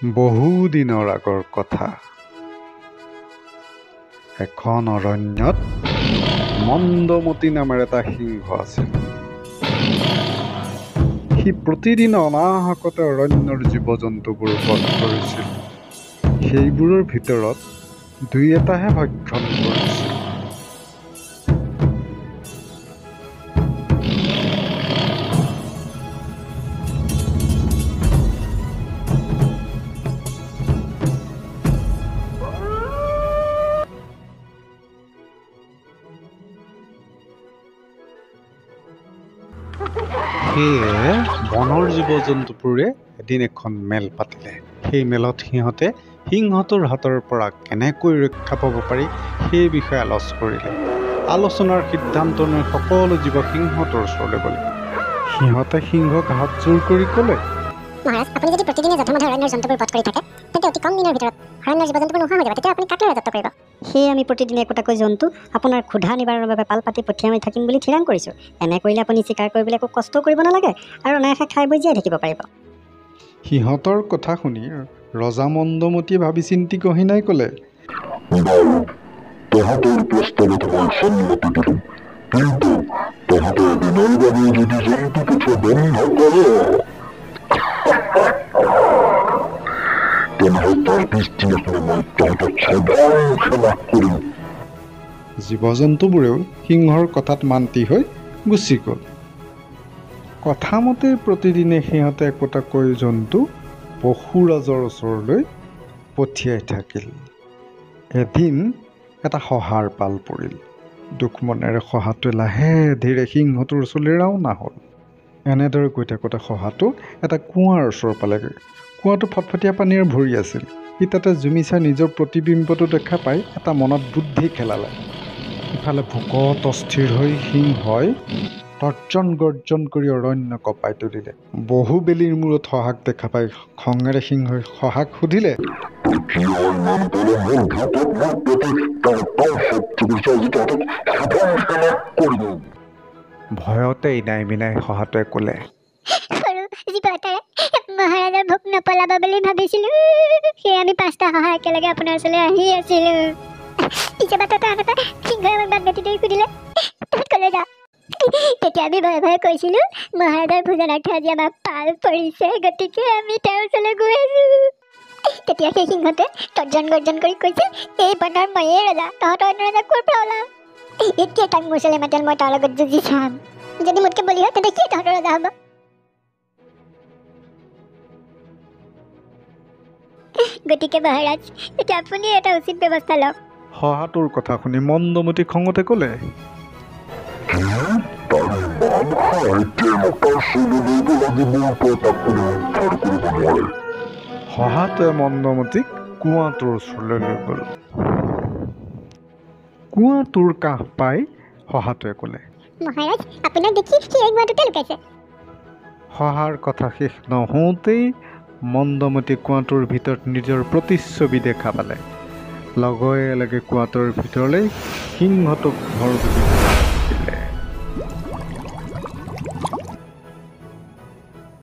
বহুদিনৰ আগৰ কথা। এখন অৰণ্যত মন্দমতি নামেৰ এটা সিংহ আছিল। সি প্ৰতিদিনে অনাহকতে অৰণ্যৰ জীৱ জন্তুবোৰ বধ কৰিছিল। সেইবোৰৰ ভিতৰত দুই এটাহে ভক্ষণ কৰিছিল। সেয়ে বনৰ জীৱ জন্তুবোৰে এদিন এখন মেল পাতিলে। সেই মেলত সিহঁতে সিংহটোৰ হাতৰ পৰা কেনেকৈ ৰক্ষা পাব পাৰি সেই বিষয়ে আলোচনা কৰিলে। আলোচনাৰ সিদ্ধান্ত লৈ সকলো জীৱ সিংহটোৰ ওচৰলৈ গ'লে। সিহঁতে সিংহক হাত জোৰ কৰি ক'লে, মহাৰাজ, আপুনি যদি প্ৰতিদিনে যধে-মধে অৰণ্যৰ জন্তুবোৰ বধ কৰি থাকে, তেন্তে অতি কম দিনৰ ভিতৰত অৰণ্যৰ জীৱ জন্তুবোৰ নোহোৱা হৈ যাব। তেতিয়া আপুনি কাকে ৰাজত্ব কৰিব? সেয়ে আমি প্ৰতিদিনে একোটাকৈ জন্তু আপোনাৰ ক্ষুধা নিবাৰণৰ বাবে পাল পাতি পঠিয়াই থাকিম বুলি থিৰাং কৰিছোঁ। এনে কৰিলে আপুনি চিকাৰ কৰিবলৈ একো কষ্টও কৰিব নালাগে আৰু অনায়াসে খাই বৈ জীয়াই থাকিব পাৰিব। সিহঁতৰ কথা শুনি ৰজা মন্দমতীয়ে ভাবি চিন্তি গহীনাই ক'লে, তহঁতৰ প্ৰস্তাৱত মই সন্মতি দিলোঁ, কিন্তু তহঁতে এদিনৰ বাবে যদি জন্তু পঠোৱা বন্ধ কৰে, তেনেহ'লে তাৰ পিছদিনাখনে মই তহঁতক সদায় লাভ কৰিম। জীৱ জন্তুবোৰেও সিংহৰ কথাত মান্তি হৈ গুচি গ'ল। কথামতে প্ৰতিদিনে সিহঁতে একোটাকৈ জন্তু পশুৰাজৰ ওচৰলৈ পঠিয়াই থাকিল। এদিন এটা শহাৰ পাল পৰিল। দুখ মনেৰে শহাটোৱে লাহে ধীৰে সিংহটোৰ ওচৰলৈ ৰাওনা হ'ল। এনেদৰে গৈ থাকোঁতে শহাটো এটা কুঁৱাৰ ওচৰ পালেগৈ। কুঁৱাটো ফটফটীয়া পানীৰে ভৰি আছিল। সি তাতে জুমি চাই নিজৰ প্ৰতিবিম্বটো দেখা পাই এটা মনত বুদ্ধি খেলালে। ইফালে ভোকত অস্থিৰ হৈ সিংহই তৰ্জন গৰ্জন কৰি অৰণ্য কঁপাই তুলিলে। বহু বেলিৰ মূৰত শহাক দেখা পাই খঙেৰে সিংহই শহাক সুধিলে, ভয়তে ইনাই মিনাই শহাটোৱে ক'লে, সৰু জীৱ এটাৰে মহাৰাজাৰ ভোক নপলাব বুলি ভাবিছিলোঁ। সেয়ে আমি 5টা শহা একেলগে আপোনাৰ ওচৰলৈ আহি আছিলোঁ। পিছে বাটতে আহোঁতে সিংহই আমাক বাট মাতি সুধিলে, তহঁত ক'লৈ যা? তেতিয়া আমি ভয়ে ভয়ে কৈছিলোঁ, মহাৰাজাৰ ভোজনাৰ্থে আজি আমাৰ পাল পৰিছে, গতিকে আমি তেওঁৰ ওচৰলৈ গৈ আছোঁ। তেতিয়া সেই সিংহতে তৰ্জন গৰ্জন কৰি কৈছে, এই বনৰ ময়েই ৰজা, তহঁতৰ অন্য ৰজা ক'ৰ পৰা ওলাম? এতিয়া তাক মোৰ ওচৰলৈ মাতিল, মই তাৰ লগত যুঁজি চাম। যদি মোতকৈ বলি হয়, তেন্তে কি তহঁতৰ ৰজা হ'ব? গতিকে মহাৰাজ, এতিয়া আপুনি এটা উচিত ব্যৱস্থা লওক। শহাটোৰ কথা শুনি মন্দমতী খঙতে ক'লে, শহাটোৱে মন্দমতীক কুঁৱাটোৰ ওচৰলৈ লৈ গ'ল। কুঁৱাটোৰ কাষ পাই শহাটোৱে ক'লে, মহাৰাজ, আপোনাক দেখি সি এই কুঁৱাটোতে লুকাইছে। শহাৰ কথা শেষ নহওঁতেই মন্দমতী কুঁৱাটোৰ ভিতৰত নিজৰ প্ৰতিচ্ছবি দেখা পালে। লগে লগে কুঁৱাটোৰ ভিতৰলৈ সিংহটোক ভৰ বুলি